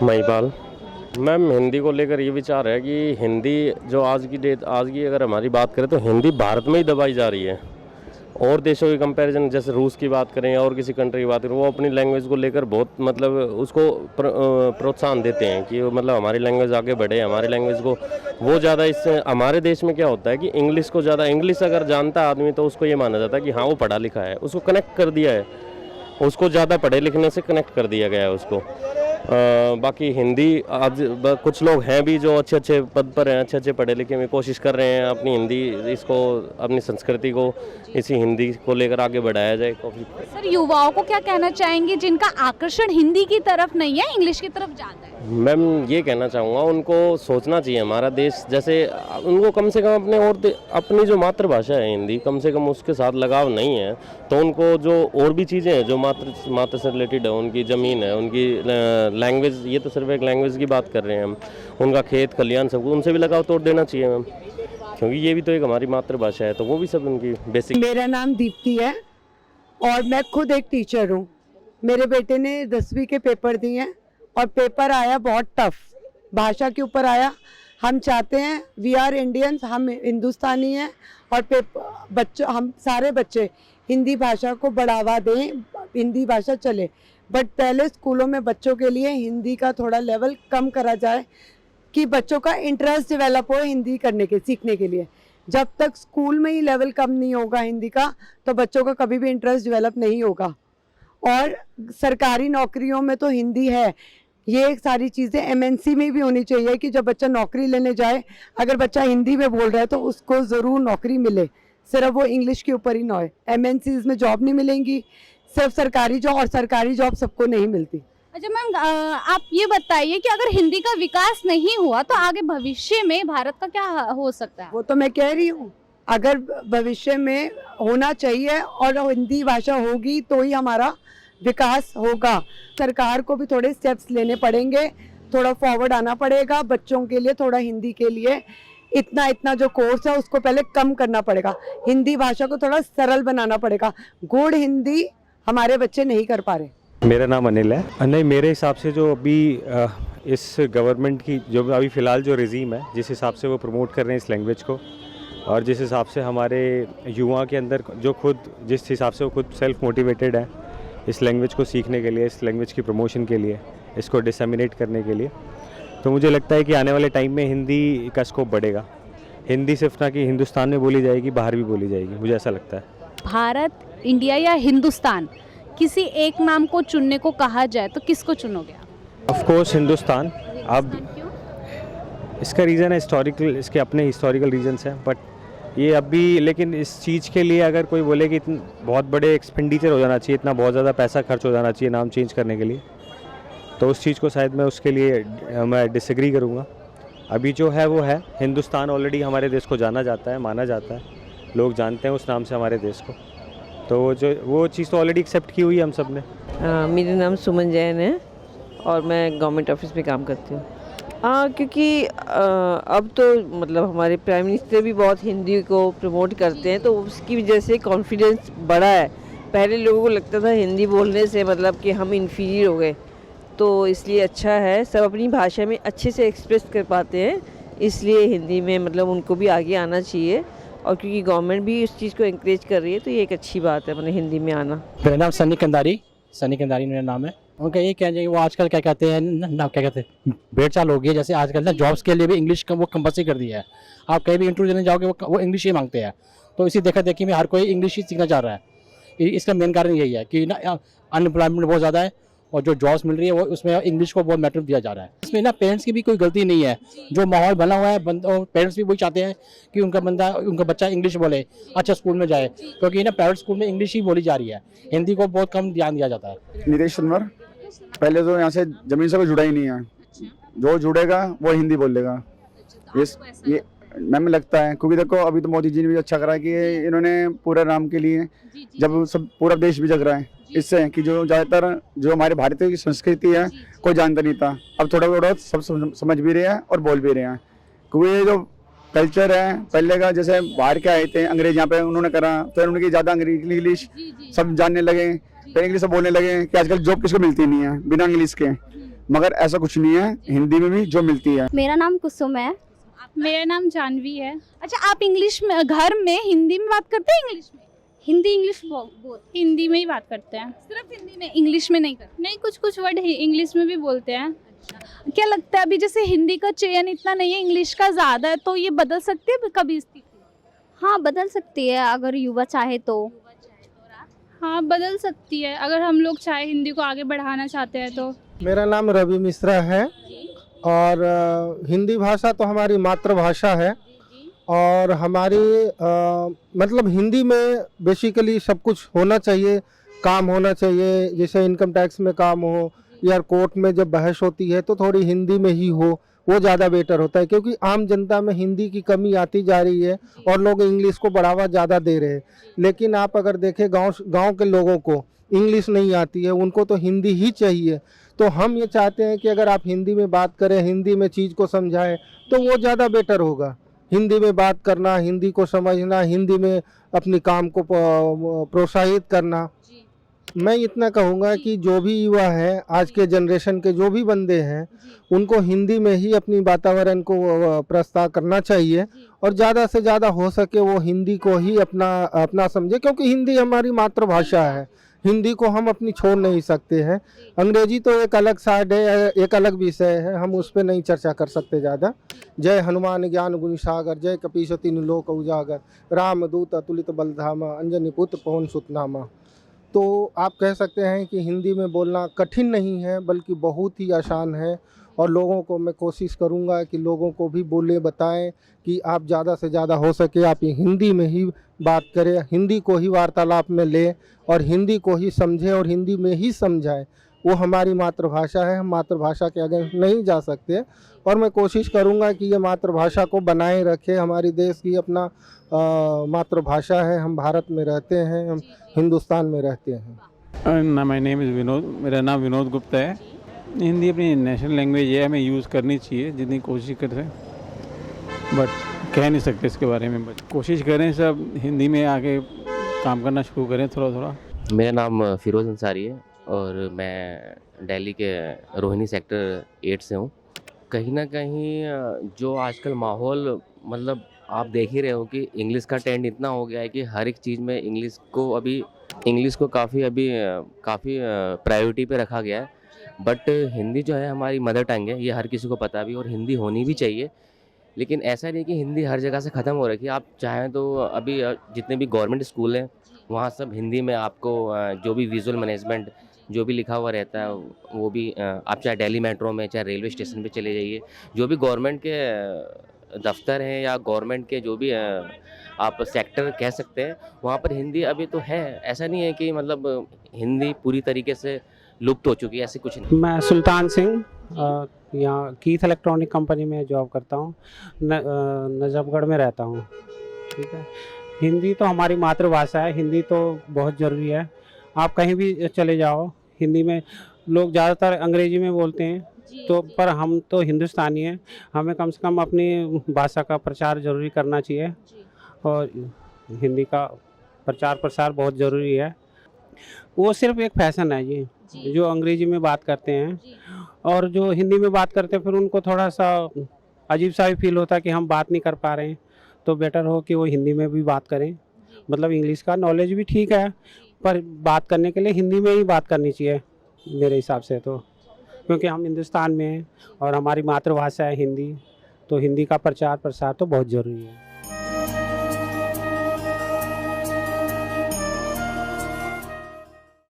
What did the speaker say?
Mahipal. Ma'am, Hindi को लेकर ये विचार है कि हिंदी जो आज की अगर हमारी बात करें तो हिंदी भारत में ही दबाई जा रही है। और देशों के कंपैरिजन, जैसे रूस की बात करें या और किसी कंट्री की बात करें, वो अपनी लैंग्वेज को लेकर बहुत मतलब उसको प्रोत्साहन देते हैं कि मतलब हमारी लैंग्वेज आगे बढ़े, हमारी लैंग्वेज को वो ज़्यादा। इससे हमारे देश में क्या होता है कि इंग्लिश को ज़्यादा, इंग्लिश अगर जानता है आदमी तो उसको ये माना जाता है कि हाँ वो पढ़ा लिखा है, उसको कनेक्ट कर दिया है, उसको ज़्यादा पढ़े लिखने से कनेक्ट कर दिया गया है उसको। बाकी हिंदी आज कुछ लोग हैं भी जो अच्छे अच्छे पद पर हैं, अच्छे अच्छे पढ़े लिखे में कोशिश कर रहे हैं अपनी हिंदी इसको, अपनी संस्कृति को, इसी हिंदी को लेकर आगे बढ़ाया जाए। सर, युवाओं को क्या कहना चाहेंगे जिनका आकर्षण हिंदी की तरफ नहीं है, इंग्लिश की तरफ ज़्यादा है? मैम, ये कहना चाहूँगा उनको सोचना चाहिए हमारा देश जैसे उनको कम से कम अपने और अपनी जो मातृभाषा है हिंदी, कम से कम उसके साथ लगाव नहीं है तो उनको जो और भी चीज़ें हैं जो मात्र से रिलेटेड है, उनकी ज़मीन है, उनकी लैंग्वेज, ये तो सिर्फ एक लैंग्वेज की बात कर रहे हैं हम, उनका खेत खलियान सब उनसे भी लगाव तोड़ देना चाहिए मैम, क्योंकि ये भी तो एक हमारी मातृभाषा है, तो वो भी सब उनकी बेसिक। मेरा नाम दीप्ति है और मैं खुद एक टीचर हूँ। मेरे बेटे ने 10वीं के पेपर दिए हैं और पेपर आया बहुत टफ, भाषा के ऊपर आया। हम चाहते हैं, वी आर इंडियंस, हम हिंदुस्तानी हैं और हम सारे बच्चे हिंदी भाषा को बढ़ावा दें, हिंदी भाषा चले। बट पहले स्कूलों में बच्चों के लिए हिंदी का थोड़ा लेवल कम करा जाए कि बच्चों का इंटरेस्ट डेवलप हो हिंदी करने के, सीखने के लिए। जब तक स्कूल में ही लेवल कम नहीं होगा हिंदी का तो बच्चों का कभी भी इंटरेस्ट डेवलप नहीं होगा। और सरकारी नौकरियों में तो हिंदी है, ये सारी चीज़ें एमएनसी में भी होनी चाहिए कि जब बच्चा नौकरी लेने जाए, अगर बच्चा हिंदी में बोल रहा है तो उसको ज़रूर नौकरी मिले, सिर्फ वो इंग्लिश के ऊपर ही ना हो। एमएनसीज में जॉब नहीं मिलेंगी, सिर्फ सरकारी जॉब, और सरकारी जॉब सबको नहीं मिलती। अच्छा मैम, आप ये बताइए कि अगर हिंदी का विकास नहीं हुआ तो आगे भविष्य में भारत का क्या हो सकता है? वो तो मैं कह रही हूँ, अगर भविष्य में होना चाहिए और हिंदी भाषा होगी तो ही हमारा विकास होगा। सरकार को भी थोड़े स्टेप्स लेने पड़ेंगे, थोड़ा फॉरवर्ड आना पड़ेगा बच्चों के लिए, थोड़ा हिंदी के लिए इतना जो कोर्स है उसको पहले कम करना पड़ेगा, हिंदी भाषा को थोड़ा सरल बनाना पड़ेगा। गुड़ हिंदी हमारे बच्चे नहीं कर पा रहे। मेरा नाम अनिल है। नहीं, मेरे हिसाब से जो अभी इस गवर्नमेंट की जो अभी फ़िलहाल जो रिजीम है, जिस हिसाब से वो प्रमोट कर रहे हैं इस लैंग्वेज को, और जिस हिसाब से हमारे युवा के अंदर जो जिस हिसाब से वो खुद सेल्फ मोटिवेटेड है इस लैंग्वेज को सीखने के लिए, इस लैंग्वेज की प्रमोशन के लिए, इसको डिसेमिनेट करने के लिए, तो मुझे लगता है कि आने वाले टाइम में हिंदी का स्कोप बढ़ेगा। हिंदी सिर्फ ना कि हिंदुस्तान में बोली जाएगी, बाहर भी बोली जाएगी, मुझे ऐसा लगता है। भारत, इंडिया या हिंदुस्तान, किसी एक नाम को चुनने को कहा जाए तो किसको चुनोगे आप? Of course Hindustan. अब इसका रीज़न है हिस्टोरिकल, इसके अपने हिस्टोरिकल रीजंस हैं, बट ये अभी, लेकिन इस चीज़ के लिए अगर कोई बोले कि बहुत बड़े एक्सपेंडिचर हो जाना चाहिए, इतना बहुत ज़्यादा पैसा खर्च हो जाना चाहिए नाम चेंज करने के लिए, तो उस चीज़ को शायद मैं उसके लिए मैं डिसएग्री करूँगा। अभी जो है वो है, हिंदुस्तान ऑलरेडी हमारे देश को जाना जाता है, माना जाता है, लोग जानते हैं उस नाम से हमारे देश को, तो वो चीज़ तो ऑलरेडी एक्सेप्ट की हुई है हम सब ने। मेरा नाम सुमन जैन है और मैं गवर्नमेंट ऑफिस में काम करती हूँ। क्योंकि अब तो मतलब हमारे प्राइम मिनिस्टर भी बहुत हिंदी को प्रमोट करते हैं, तो उसकी वजह से कॉन्फिडेंस बढ़ा है। पहले लोगों को लगता था हिंदी बोलने से मतलब कि हम इन्फीरियर हो गए, तो इसलिए अच्छा है, सब अपनी भाषा में अच्छे से एक्सप्रेस कर पाते हैं, इसलिए हिंदी में मतलब उनको भी आगे आना चाहिए, और क्योंकि गवर्नमेंट भी इस चीज़ को इंकरेज कर रही है तो ये एक अच्छी बात है मतलब हिंदी में आना। मेरा नाम सनी कंदारी मेरा नाम है। उनका ये कहना चाहिए, वो आजकल क्या कहते हैं ना, क्या कहते हैं, भेड़ चाल हो गई है। जैसे आजकल ना जॉब्स के लिए भी इंग्लिश वो कंपल्सरी कर दिया है, आप कहीं भी इंटरव्यू देने जाओगे वो इंग्लिश ही मांगते हैं, तो इसी देखा देखी में हर कोई इंग्लिश ही सीखना चाह रहा है। इसका मेन कारण यही है कि ना अनएम्प्लॉयमेंट बहुत ज़्यादा है और जो जॉब्स मिल रही है वो उसमें इंग्लिश को बहुत मैटर दिया जा रहा है। इसमें ना पेरेंट्स की भी कोई गलती नहीं है, जो माहौल बना हुआ है पेरेंट्स भी वही चाहते हैं कि उनका बच्चा इंग्लिश बोले, अच्छा स्कूल में जाए, क्योंकि ना प्राइवेट स्कूल में इंग्लिश ही बोली जा रही है, हिंदी को बहुत कम ध्यान दिया जाता है। नीतीश कुमार। पहले तो यहाँ से ज़मीन से कोई जुड़ा ही नहीं है, जो जुड़ेगा वो हिंदी बोलेगा। ये मैम लगता है, क्योंकि देखो अभी तो मोदी जी ने भी अच्छा करा कि इन्होंने पूरे राम के लिए, जब सब पूरा देश भी जग रहा है इससे, कि जो ज़्यादातर जो हमारे भारतीय की संस्कृति है कोई जानता नहीं था, अब थोड़ा थोड़ा सब समझ भी रहे हैं और बोल भी रहे हैं। क्योंकि ये जो कल्चर है पहले का, जैसे बाहर के आए थे अंग्रेज यहाँ पे, उन्होंने करा, फिर उनकी ज़्यादा इंग्लिश सब जानने लगे, फिर इंग्लिश बोलने लगे कि आजकल जॉब किसको मिलती नहीं है बिना इंग्लिश के। मगर ऐसा कुछ नहीं है, हिंदी में भी जो मिलती है। मेरा नाम कुसुम है। मेरा नाम जानवी है। अच्छा, आप इंग्लिश में घर में हिंदी में बात करते हैं इंग्लिश में? Hindi English both. हिंदी में ही बात करते हैं। सिर्फ हिंदी में, इंग्लिश में नहीं करते? नहीं, कुछ कुछ वर्ड इंग्लिश में भी बोलते हैं। क्या लगता है अभी जैसे हिंदी का चयन इतना नहीं है, इंग्लिश का ज़्यादा है, तो ये बदल सकती है कभी स्थिति? हाँ, बदल सकती है अगर युवा चाहे तो। हाँ, बदल सकती है अगर हम लोग चाहे हिंदी को आगे बढ़ाना चाहते हैं तो। मेरा नाम रवि मिश्रा है और हिंदी भाषा तो हमारी मातृभाषा है और हमारी मतलब हिंदी में बेसिकली सब कुछ होना चाहिए, काम होना चाहिए। जैसे इनकम टैक्स में काम हो या कोर्ट में जब बहस होती है तो थोड़ी हिंदी में ही हो, वो ज़्यादा बेटर होता है, क्योंकि आम जनता में हिंदी की कमी आती जा रही है और लोग इंग्लिश को बढ़ावा ज़्यादा दे रहे हैं। लेकिन आप अगर देखें गांव के लोगों को इंग्लिश नहीं आती है, उनको तो हिंदी ही चाहिए। तो हम ये चाहते हैं कि अगर आप हिंदी में बात करें, हिंदी में चीज़ को समझाएं तो वो ज़्यादा बेटर होगा। हिंदी में बात करना, हिंदी को समझना, हिंदी में अपनी काम को प्रोत्साहित करना। मैं इतना कहूँगा कि जो भी युवा है, आज के जनरेशन के जो भी बंदे हैं, उनको हिंदी में ही अपनी वातावरण को प्रस्ताव करना चाहिए और ज़्यादा से ज़्यादा हो सके वो हिंदी को ही अपना समझे, क्योंकि हिंदी हमारी मातृभाषा है। हिंदी को हम अपनी छोड़ नहीं सकते हैं। अंग्रेजी तो एक अलग साइड है, एक अलग विषय है, हम उस पर नहीं चर्चा कर सकते ज़्यादा। जय हनुमान ज्ञान गुण सागर, जय कपीसति लोक उजागर, राम दूत अतुलित बलधामा, अंजनी पुत्र पवन सुत नामा। तो आप कह सकते हैं कि हिंदी में बोलना कठिन नहीं है, बल्कि बहुत ही आसान है। और लोगों को मैं कोशिश करूंगा कि लोगों को भी बोले, बताएं कि आप ज़्यादा से ज़्यादा हो सके आप हिंदी में ही बात करें, हिंदी को ही वार्तालाप में लें और हिंदी को ही समझें और हिंदी में ही समझाएं। वो हमारी मातृभाषा है, हम मातृभाषा के आगे नहीं जा सकते। और मैं कोशिश करूंगा कि ये मातृभाषा को बनाए रखे। हमारी देश की अपना मातृभाषा है, हम भारत में रहते हैं, हम हिंदुस्तान में रहते हैं। माय नेम इज़ विनोद, मेरा नाम विनोद गुप्ता है। हिंदी अपनी नेशनल लैंग्वेज है, हमें यूज़ करनी चाहिए जितनी कोशिश करें, बट कह नहीं सकते इसके बारे में। बट कोशिश करें सब हिंदी में आके काम करना शुरू करें थोड़ा थोड़ा। मेरा नाम फिरोज़ अंसारी है और मैं दिल्ली के रोहिणी सेक्टर 8 से हूँ। कहीं ना कहीं जो आजकल माहौल, मतलब आप देख ही रहे हो कि इंग्लिश का ट्रेंड इतना हो गया है कि हर एक चीज़ में इंग्लिश को काफ़ी प्रायोरिटी पे रखा गया है। बट हिंदी जो है हमारी मदर टंग है, ये हर किसी को पता भी, और हिंदी होनी भी चाहिए। लेकिन ऐसा नहीं कि हिंदी हर जगह से ख़त्म हो रखी है। आप चाहें तो अभी जितने भी गवर्नमेंट स्कूल हैं वहाँ सब हिंदी में आपको जो भी विजुअल मैनेजमेंट जो भी लिखा हुआ रहता है वो भी आप चाहे दिल्ली मेट्रो में, चाहे रेलवे स्टेशन पे चले जाइए, जो भी गवर्नमेंट के दफ्तर हैं या गवर्नमेंट के जो भी आप सेक्टर कह सकते हैं, वहाँ पर हिंदी अभी तो है। ऐसा नहीं है कि मतलब हिंदी पूरी तरीके से लुप्त हो चुकी है, ऐसे कुछ नहीं। मैं सुल्तान सिंह यहाँ कीथ इलेक्ट्रॉनिक कंपनी में जॉब करता हूँ, नजफगढ़ में रहता हूँ। ठीक है, हिंदी तो हमारी मातृभाषा है, हिंदी तो बहुत ज़रूरी है। आप कहीं भी चले जाओ, हिंदी में लोग ज़्यादातर अंग्रेजी में बोलते हैं, तो पर हम तो हिंदुस्तानी हैं, हमें कम से कम अपनी भाषा का प्रचार ज़रूरी करना चाहिए और हिंदी का प्रचार प्रसार बहुत ज़रूरी है। वो सिर्फ एक फैशन है जी, जो अंग्रेजी में बात करते हैं और जो हिंदी में बात करते हैं, फिर उनको थोड़ा सा अजीब सा भी फील होता है कि हम बात नहीं कर पा रहे हैं। तो बेटर हो कि वो हिंदी में भी बात करें। मतलब इंग्लिश का नॉलेज भी ठीक है, पर बात करने के लिए हिंदी में ही बात करनी चाहिए मेरे हिसाब से तो, क्योंकि हम हिंदुस्तान में हैं और हमारी मातृभाषा है हिंदी, तो हिंदी का प्रचार प्रसार तो बहुत ज़रूरी है।